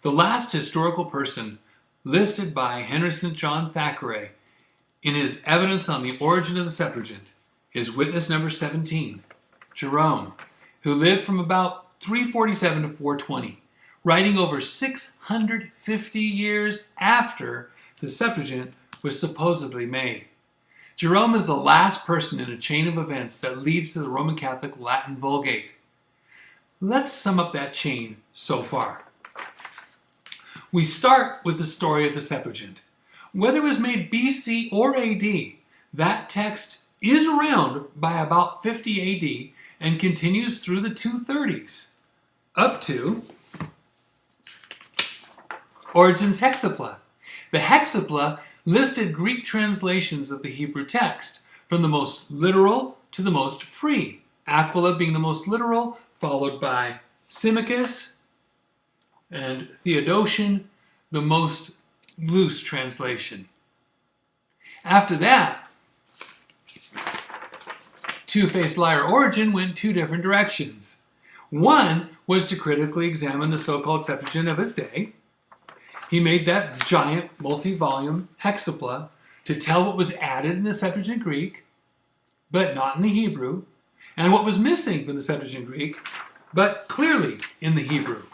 The last historical person listed by Henry St. John Thackeray in his evidence on the origin of the Septuagint is witness number 17, Jerome, who lived from about 347 to 420, writing over 650 years after the Septuagint was supposedly made. Jerome is the last person in a chain of events that leads to the Roman Catholic Latin Vulgate. Let's sum up that chain so far. We start with the story of the Septuagint. Whether it was made BC or AD, that text is around by about 50 AD and continues through the 230s, up to Origen's Hexapla. The Hexapla listed Greek translations of the Hebrew text, from the most literal to the most free, Aquila being the most literal, followed by Symmachus and Theodotion, the most loose translation. After that, two-faced liar Origen went two different directions. One was to critically examine the so-called Septuagint of his day. He made that giant multi-volume Hexapla to tell what was added in the Septuagint Greek, but not in the Hebrew, and what was missing from the Septuagint Greek, but clearly in the Hebrew.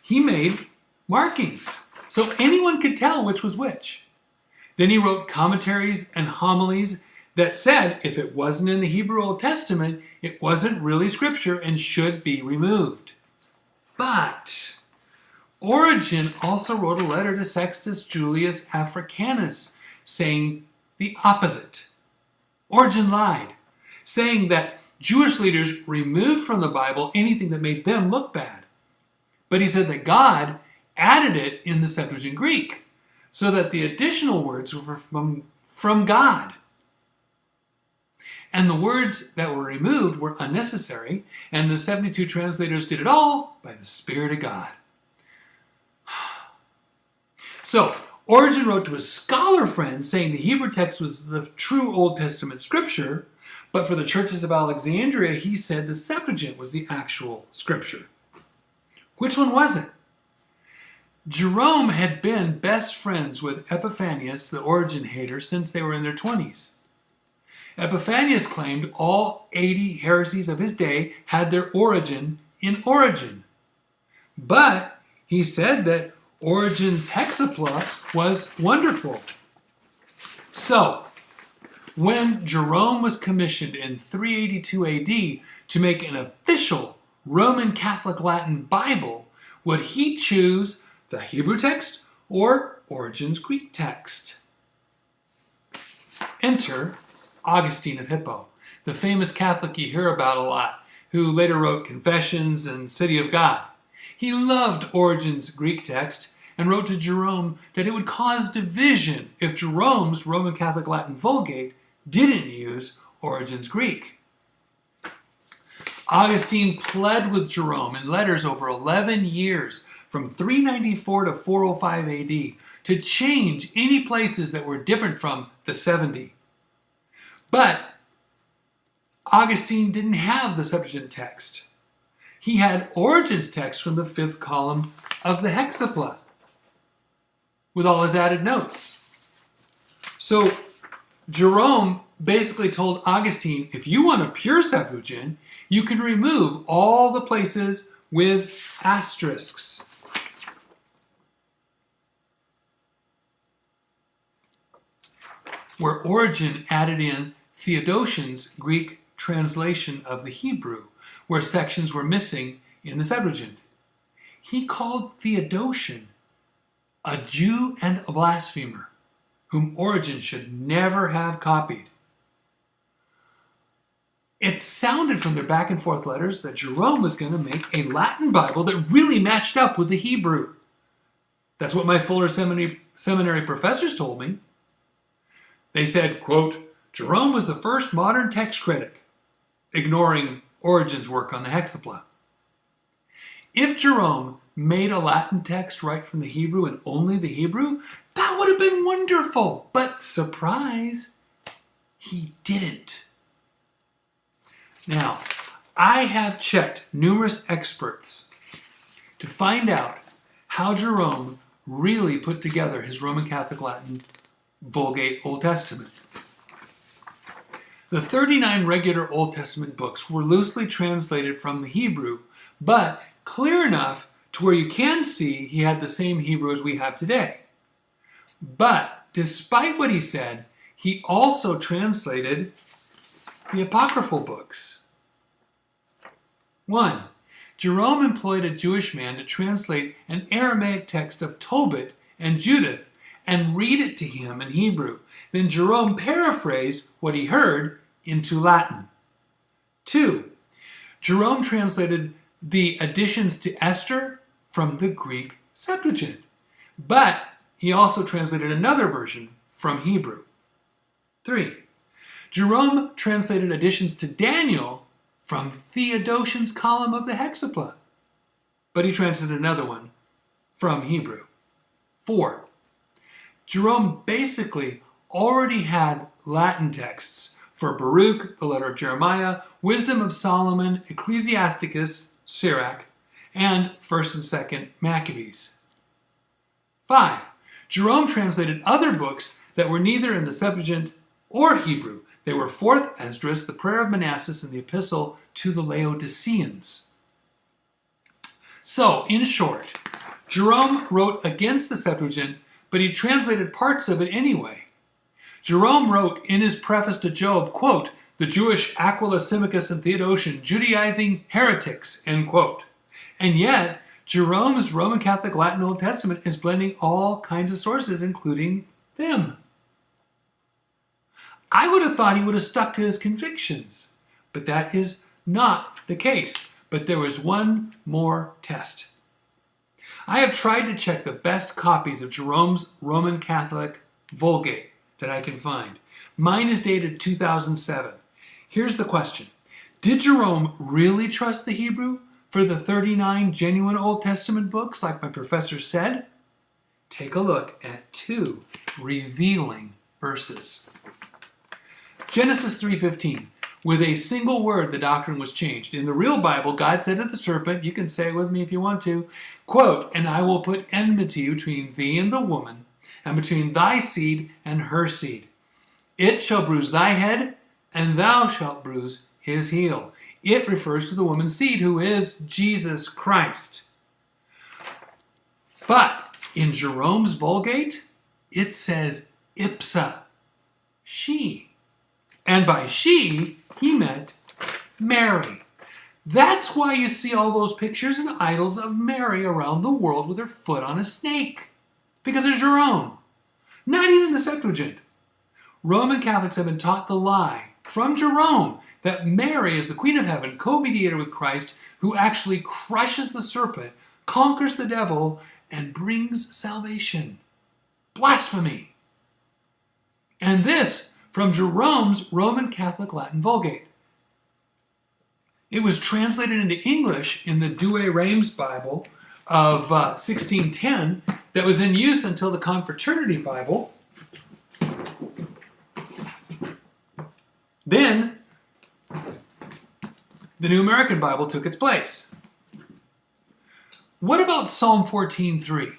He made markings, so anyone could tell which was which. Then he wrote commentaries and homilies that said if it wasn't in the Hebrew Old Testament, it wasn't really scripture and should be removed. But Origen also wrote a letter to Sextus Julius Africanus saying the opposite. Origen lied, saying that Jewish leaders removed from the Bible anything that made them look bad. But he said that God added it in the Septuagint Greek, so that the additional words were from God. And the words that were removed were unnecessary, and the 72 translators did it all by the Spirit of God. So, Origen wrote to his scholar friends saying the Hebrew text was the true Old Testament scripture, but for the churches of Alexandria, he said the Septuagint was the actual scripture. Which one was it? Jerome had been best friends with Epiphanius, the Origen hater, since they were in their 20s. Epiphanius claimed all 80 heresies of his day had their origin in Origen. But he said that Origen's Hexapla was wonderful. So, when Jerome was commissioned in 382 AD to make an official Roman Catholic Latin Bible, would he choose the Hebrew text or Origen's Greek text? Enter Augustine of Hippo, the famous Catholic you hear about a lot, who later wrote Confessions and City of God. He loved Origen's Greek text and wrote to Jerome that it would cause division if Jerome's Roman Catholic Latin Vulgate didn't use Origen's Greek. Augustine pled with Jerome in letters over 11 years from 394 to 405 AD to change any places that were different from the 70. But Augustine didn't have the Septuagint text. He had Origen's text from the 5th column of the Hexapla with all his added notes. So Jerome basically told Augustine, if you want a pure Septuagint, you can remove all the places with asterisks. Where Origen added in Theodotion's Greek translation of the Hebrew, where sections were missing in the Septuagint. He called Theodotion a Jew and a blasphemer, whom Origen should never have copied. It sounded from their back and forth letters that Jerome was going to make a Latin Bible that really matched up with the Hebrew. That's what my Fuller Seminary professors told me. They said, quote, Jerome was the first modern text critic, ignoring Origen's work on the Hexapla. If Jerome made a Latin text right from the Hebrew and only the Hebrew, that would have been wonderful. But surprise, he didn't. Now, I have checked numerous experts to find out how Jerome really put together his Roman Catholic Latin Vulgate Old Testament. The 39 regular Old Testament books were loosely translated from the Hebrew, but clear enough to where you can see he had the same Hebrew as we have today. But despite what he said, he also translated the apocryphal books. 1. Jerome employed a Jewish man to translate an Aramaic text of Tobit and Judith and read it to him in Hebrew. Then Jerome paraphrased what he heard into Latin. 2. Jerome translated the additions to Esther from the Greek Septuagint, but he also translated another version from Hebrew. 3. Jerome translated additions to Daniel from Theodotion's column of the Hexapla, but he translated another one from Hebrew. 4. Jerome basically already had Latin texts for Baruch, the letter of Jeremiah, Wisdom of Solomon, Ecclesiasticus, Sirach, and 1st and 2nd Maccabees. 5. Jerome translated other books that were neither in the Septuagint or Hebrew. They were 4th Esdras, the Prayer of Manasseh, and the Epistle to the Laodiceans. So, in short, Jerome wrote against the Septuagint, but he translated parts of it anyway. Jerome wrote in his preface to Job, quote, "The Jewish Aquila, Symmachus, and Theodotion, Judaizing heretics," end quote. And yet, Jerome's Roman Catholic Latin Old Testament is blending all kinds of sources, including them. I would have thought he would have stuck to his convictions, but that is not the case. But there was one more test. I have tried to check the best copies of Jerome's Roman Catholic Vulgate that I can find. Mine is dated 2007. Here's the question. Did Jerome really trust the Hebrew for the 39 genuine Old Testament books, like my professor said? Take a look at 2 revealing verses. Genesis 3:15. With a single word, the doctrine was changed. In the real Bible, God said to the serpent, you can say it with me if you want to, quote, "And I will put enmity between thee and the woman, and between thy seed and her seed. It shall bruise thy head, and thou shalt bruise his heel." It refers to the woman's seed, who is Jesus Christ. But in Jerome's Vulgate, it says ipsa, she. And by she, he meant Mary. That's why you see all those pictures and idols of Mary around the world with her foot on a snake. Because of Jerome. Not even the Septuagint. Roman Catholics have been taught the lie from Jerome that Mary is the Queen of Heaven, co-mediator with Christ, who actually crushes the serpent, conquers the devil, and brings salvation. Blasphemy. And this from Jerome's Roman Catholic Latin Vulgate. It was translated into English in the Douay Rheims Bible of 1610 that was in use until the Confraternity Bible. Then the New American Bible took its place. What about Psalm 13:3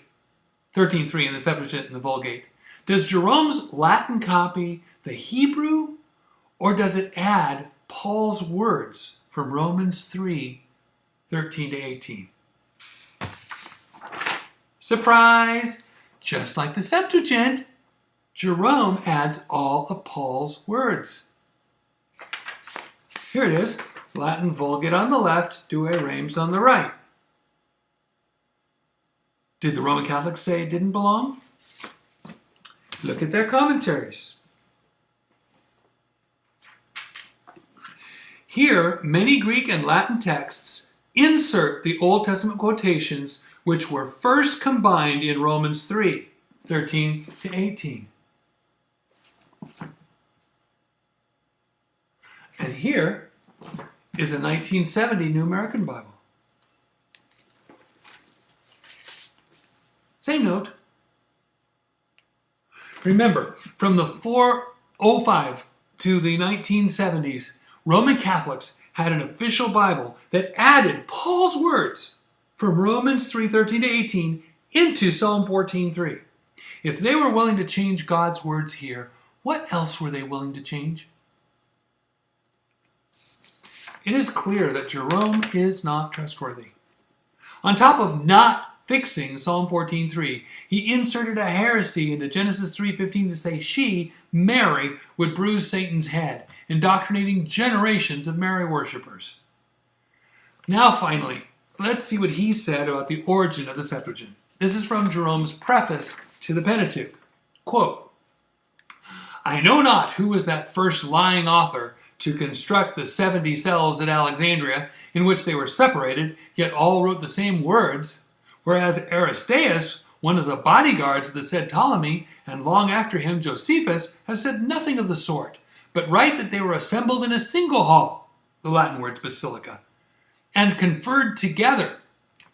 in the Septuagint and the Vulgate? Does Jerome's Latin copy the Hebrew, or does it add Paul's words from Romans 3:13 to 18? Surprise! Just like the Septuagint, Jerome adds all of Paul's words. Here it is, Latin Vulgate on the left, Douay Rheims on the right. Did the Roman Catholics say it didn't belong? Look at their commentaries. Here, many Greek and Latin texts insert the Old Testament quotations which were first combined in Romans 3:13 to 18. And here is a 1970 New American Bible. Same note. Remember, from the 405 to the 1970s, Roman Catholics had an official Bible that added Paul's words from Romans 3:13 to 18 into Psalm 14:3. If they were willing to change God's words here, what else were they willing to change? It is clear that Jerome is not trustworthy. On top of not fixing Psalm 14:3, he inserted a heresy into Genesis 3:15 to say she, Mary, would bruise Satan's head, indoctrinating generations of Mary worshippers. Now finally, let's see what he said about the origin of the Septuagint. This is from Jerome's preface to the Pentateuch. Quote, I know not who was that first lying author to construct the 70 cells at Alexandria, in which they were separated, yet all wrote the same words, whereas Aristeas, one of the bodyguards of the said Ptolemy, and long after him Josephus, have said nothing of the sort, but write that they were assembled in a single hall, the Latin words basilica, and conferred together.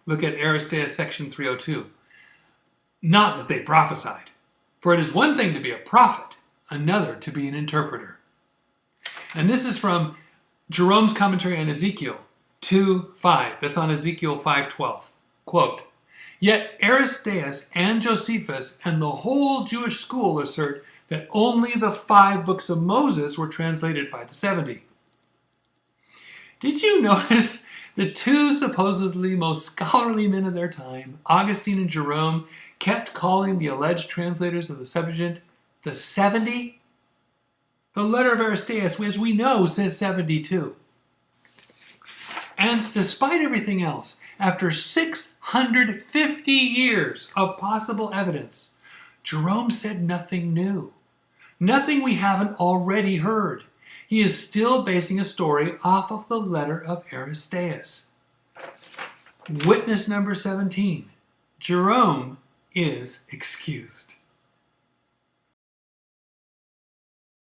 Look at Aristeas section 302. Not that they prophesied, for it is one thing to be a prophet, another to be an interpreter. And this is from Jerome's commentary on Ezekiel 2:5. That's on Ezekiel 5:12. Quote, Yet Aristeas and Josephus and the whole Jewish school assert that only the 5 books of Moses were translated by the 70. Did you notice the 2 supposedly most scholarly men of their time, Augustine and Jerome, kept calling the alleged translators of the Septuagint the 70? The letter of Aristeas, as we know, says 72. And despite everything else, after 650 years of possible evidence, Jerome said nothing new, nothing we haven't already heard. He is still basing a story off of the letter of Aristeas. Witness number 17. Jerome is excused.